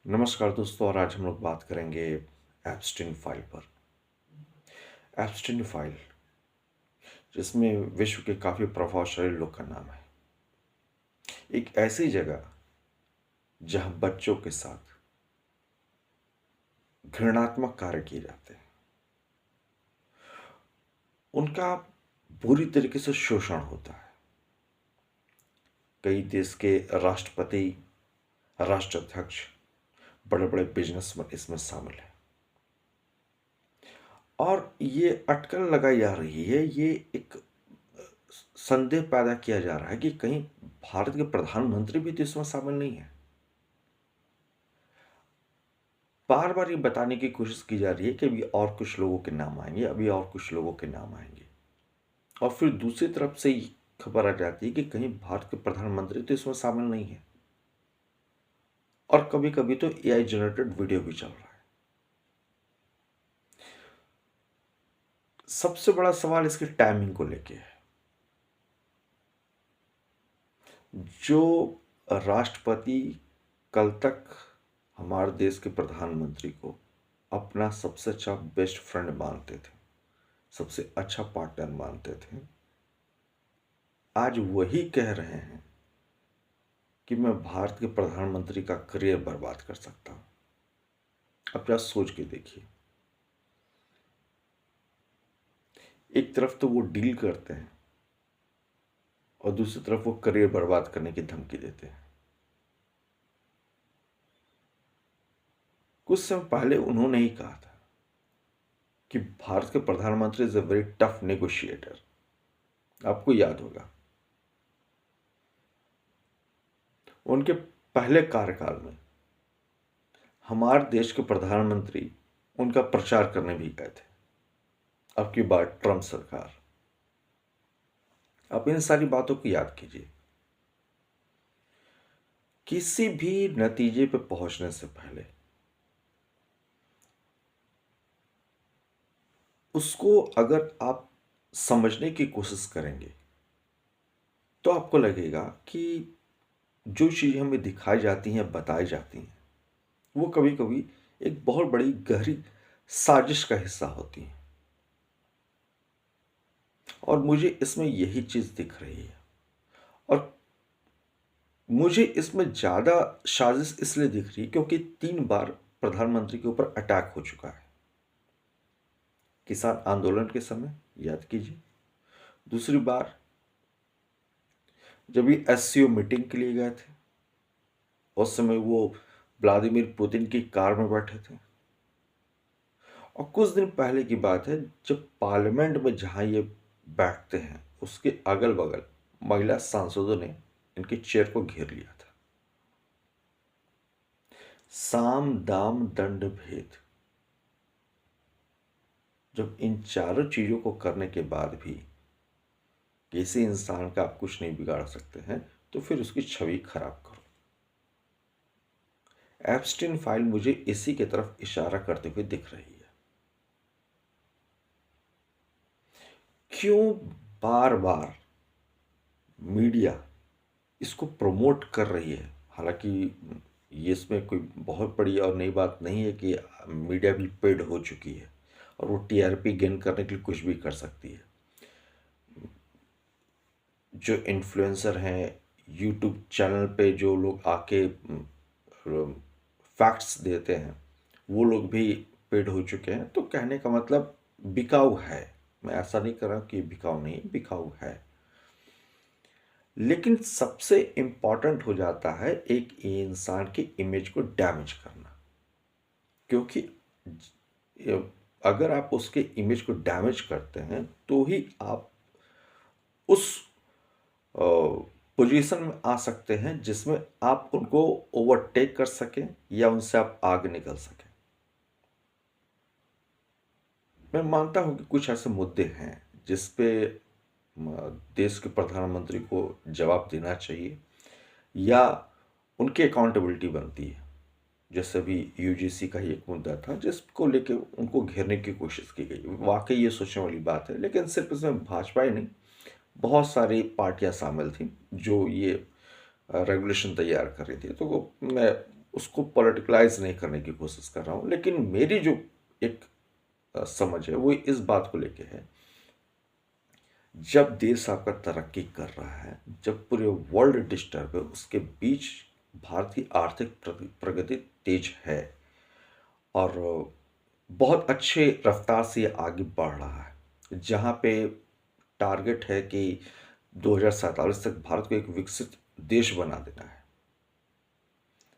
नमस्कार दोस्तों। और आज हम लोग बात करेंगे एप्स्टीन फाइल पर। एप्स्टीन फाइल, जिसमें विश्व के काफ़ी प्रभावशाली लोग का नाम है। एक ऐसी जगह जहां बच्चों के साथ घृणात्मक कार्य किए जाते हैं, उनका बुरी तरीके से शोषण होता है। कई देश के राष्ट्रपति, राष्ट्राध्यक्ष, बड़े बड़े बिजनेसमैन इसमें शामिल हैं। और ये अटकल लगाई जा रही है, ये एक संदेह पैदा किया जा रहा है कि कहीं भारत के प्रधानमंत्री भी तो इसमें शामिल नहीं है। बार बार ये बताने की कोशिश की जा रही है कि अभी और कुछ लोगों के नाम आएंगे, अभी और कुछ लोगों के नाम आएंगे। और फिर दूसरी तरफ से ये खबर आ जाती है कि कहीं भारत के प्रधानमंत्री तो इसमें शामिल नहीं है। और कभी कभी तो एआई जनरेटेड वीडियो भी चल रहा है। सबसे बड़ा सवाल इसकी टाइमिंग को लेके है। जो राष्ट्रपति कल तक हमारे देश के प्रधानमंत्री को अपना सबसे अच्छा बेस्ट फ्रेंड मानते थे, सबसे अच्छा पार्टनर मानते थे, आज वही कह रहे हैं कि मैं भारत के प्रधानमंत्री का करियर बर्बाद कर सकता हूं। अब जरा सोच के देखिए, एक तरफ तो वो डील करते हैं और दूसरी तरफ वो करियर बर्बाद करने की धमकी देते हैं। कुछ समय पहले उन्होंने ही कहा था कि भारत के प्रधानमंत्री is a very tough negotiator. आपको याद होगा, उनके पहले कार्यकाल में हमारे देश के प्रधानमंत्री उनका प्रचार करने भी गए थे। अब की बार ट्रंप सरकार। आप इन सारी बातों को याद कीजिए। किसी भी नतीजे पर पहुंचने से पहले उसको अगर आप समझने की कोशिश करेंगे तो आपको लगेगा कि जो चीज़ें हमें दिखाई जाती हैं, बताई जाती हैं, वो कभी कभी एक बहुत बड़ी गहरी साजिश का हिस्सा होती हैं। और मुझे इसमें यही चीज़ दिख रही है। और मुझे इसमें ज़्यादा साजिश इसलिए दिख रही है क्योंकि 3 बार प्रधानमंत्री के ऊपर अटैक हो चुका है। किसान आंदोलन के समय याद कीजिए, दूसरी बार जब ये एससीओ मीटिंग के लिए गए थे, उस समय वो व्लादिमीर पुतिन की कार में बैठे थे। और कुछ दिन पहले की बात है जब पार्लियामेंट में जहां ये बैठते हैं उसके अगल बगल महिला सांसदों ने इनके चेयर को घेर लिया था। साम दाम दंड भेद, जब इन चारों चीजों को करने के बाद भी किसी इंसान का आप कुछ नहीं बिगाड़ सकते हैं तो फिर उसकी छवि खराब करो। एप्स्टीन फाइल मुझे इसी की तरफ इशारा करते हुए दिख रही है। क्यों बार बार मीडिया इसको प्रमोट कर रही है? हालांकि ये इसमें कोई बहुत बड़ी और नई बात नहीं है कि मीडिया भी पेड हो चुकी है और वो टीआरपी गेन करने के लिए कुछ भी कर सकती है। जो इन्फ्लुएंसर हैं, यूट्यूब चैनल पे जो लोग आके फैक्ट्स देते हैं, वो लोग भी पेड हो चुके हैं। तो कहने का मतलब बिकाऊ है। मैं ऐसा नहीं कर रहा कि बिकाऊ नहीं, बिकाऊ है। लेकिन सबसे इंपॉर्टेंट हो जाता है एक इंसान की इमेज को डैमेज करना। क्योंकि अगर आप उसके इमेज को डैमेज करते हैं तो ही आप उस पोजीशन में आ सकते हैं जिसमें आप उनको ओवरटेक कर सकें या उनसे आप आगे निकल सकें। मैं मानता हूं कि कुछ ऐसे मुद्दे हैं जिस पे देश के प्रधानमंत्री को जवाब देना चाहिए या उनकी अकाउंटेबिलिटी बनती है। जैसे भी यूजीसी का ही एक मुद्दा था जिसको लेके उनको घेरने की कोशिश की गई। वाकई ये सोचने वाली बात है। लेकिन सिर्फ इसमें भाजपा ही नहीं, बहुत सारी पार्टियां शामिल थी जो ये रेगुलेशन तैयार कर रही थी। तो मैं उसको पॉलिटिकलाइज नहीं करने की कोशिश कर रहा हूँ, लेकिन मेरी जो एक समझ है वो इस बात को लेके है, जब देश आपका तरक्की कर रहा है, जब पूरे वर्ल्ड डिस्टर्ब है, उसके बीच भारत की आर्थिक प्रगति तेज है और बहुत अच्छे रफ्तार से ये आगे बढ़ रहा है। जहाँ पे टारगेट है कि 2047 तक भारत को एक विकसित देश बना देना है।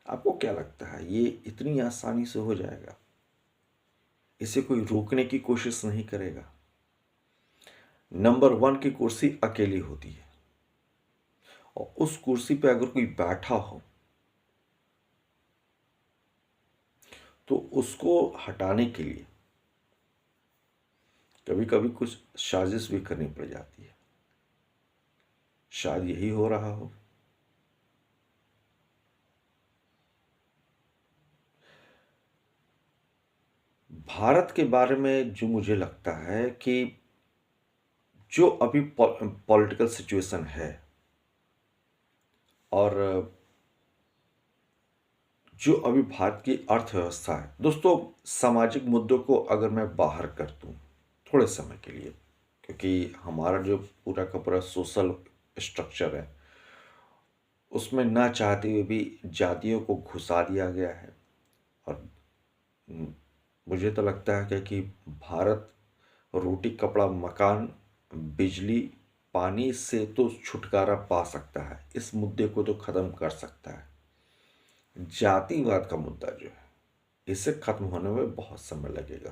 आपको क्या लगता है ये इतनी आसानी से हो जाएगा? इसे कोई रोकने की कोशिश नहीं करेगा। नंबर 1 की कुर्सी अकेली होती है और उस कुर्सी पे अगर कोई बैठा हो तो उसको हटाने के लिए कभी कभी कुछ साजिश भी करनी पड़ जाती है। शायद यही हो रहा हो। भारत के बारे में जो मुझे लगता है कि जो अभी पॉलिटिकल सिचुएशन है और जो अभी भारत की अर्थव्यवस्था है, दोस्तों सामाजिक मुद्दों को अगर मैं बाहर कर दूं थोड़े समय के लिए, क्योंकि हमारा जो पूरा का पूरा सोशल स्ट्रक्चर है उसमें ना चाहते हुए भी जातियों को घुसा दिया गया है। और मुझे तो लगता है कि भारत रोटी कपड़ा मकान बिजली पानी से तो छुटकारा पा सकता है, इस मुद्दे को तो ख़त्म कर सकता है। जातिवाद का मुद्दा जो है इसे ख़त्म होने में बहुत समय लगेगा।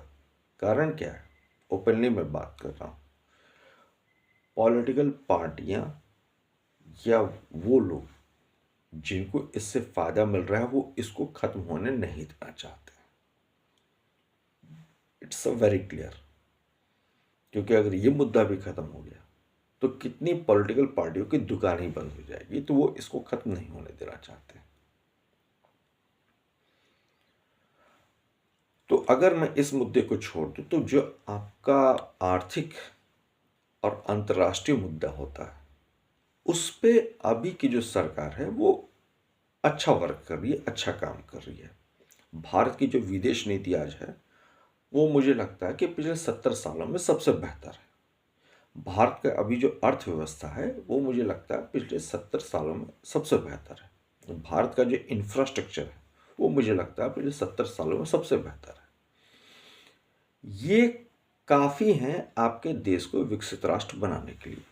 कारण क्या है? ओपनली मैं बात कर रहा हूँ। पॉलिटिकल पार्टियाँ या वो लोग जिनको इससे फ़ायदा मिल रहा है वो इसको ख़त्म होने नहीं देना चाहते। It's a very clear. क्योंकि अगर ये मुद्दा भी ख़त्म हो गया तो कितनी पॉलिटिकल पार्टियों की दुकान ही बंद हो जाएगी, तो वो इसको ख़त्म नहीं होने देना चाहते। तो अगर मैं इस मुद्दे को छोड़ दूं तो जो आपका आर्थिक और अंतर्राष्ट्रीय मुद्दा होता है उस पे अभी की जो सरकार है वो अच्छा वर्क कर रही है, अच्छा काम कर रही है। भारत की जो विदेश नीति आज है वो मुझे लगता है कि पिछले 70 सालों में सबसे बेहतर है। भारत का अभी जो अर्थव्यवस्था है वो मुझे लगता है पिछले 70 सालों में सबसे बेहतर है। भारत का जो इंफ्रास्ट्रक्चर है वो मुझे लगता है पिछले 70 सालों में सबसे बेहतर है। ये काफ़ी हैं आपके देश को विकसित राष्ट्र बनाने के लिए।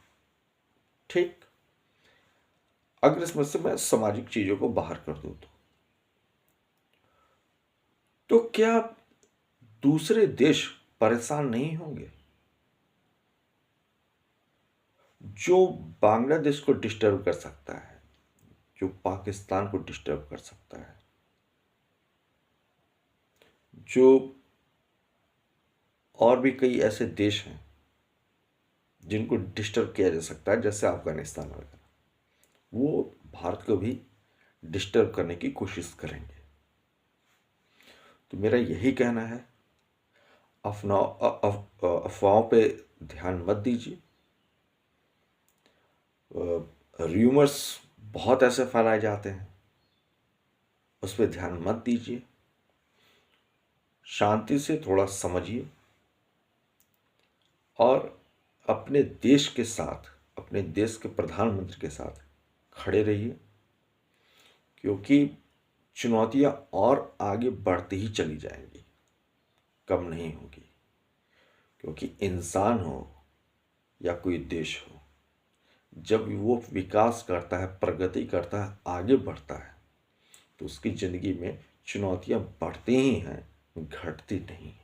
ठीक, अगर इसमें से मैं सामाजिक चीज़ों को बाहर कर दूं तो क्या दूसरे देश परेशान नहीं होंगे? जो बांग्लादेश को डिस्टर्ब कर सकता है, जो पाकिस्तान को डिस्टर्ब कर सकता है, जो और भी कई ऐसे देश हैं जिनको डिस्टर्ब किया जा सकता है जैसे अफगानिस्तान वगैरह, वो भारत को भी डिस्टर्ब करने की कोशिश करेंगे। तो मेरा यही कहना है, अफवाहों पे ध्यान मत दीजिए। र्यूमर्स बहुत ऐसे फैलाए जाते हैं, उस पर ध्यान मत दीजिए। शांति से थोड़ा समझिए और अपने देश के साथ, अपने देश के प्रधानमंत्री के साथ खड़े रहिए, क्योंकि चुनौतियां और आगे बढ़ती ही चली जाएंगी, कम नहीं होगी। क्योंकि इंसान हो या कोई देश हो, जब वो विकास करता है, प्रगति करता है, आगे बढ़ता है, तो उसकी ज़िंदगी में चुनौतियां बढ़ती ही हैं, घटती नहीं हैं।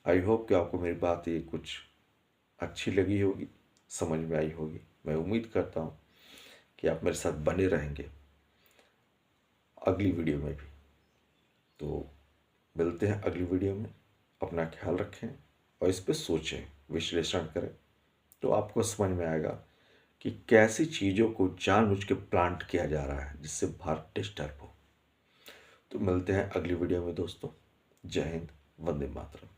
आई होप कि आपको मेरी बात ये कुछ अच्छी लगी होगी, समझ में आई होगी। मैं उम्मीद करता हूँ कि आप मेरे साथ बने रहेंगे अगली वीडियो में भी। तो मिलते हैं अगली वीडियो में। अपना ख्याल रखें और इस पर सोचें, विश्लेषण करें, तो आपको समझ में आएगा कि कैसी चीज़ों को जानबूझ के प्लांट किया जा रहा है जिससे भारत डिस्टर्ब हो। तो मिलते हैं अगली वीडियो में दोस्तों। जय हिंद, वंदे मातरम।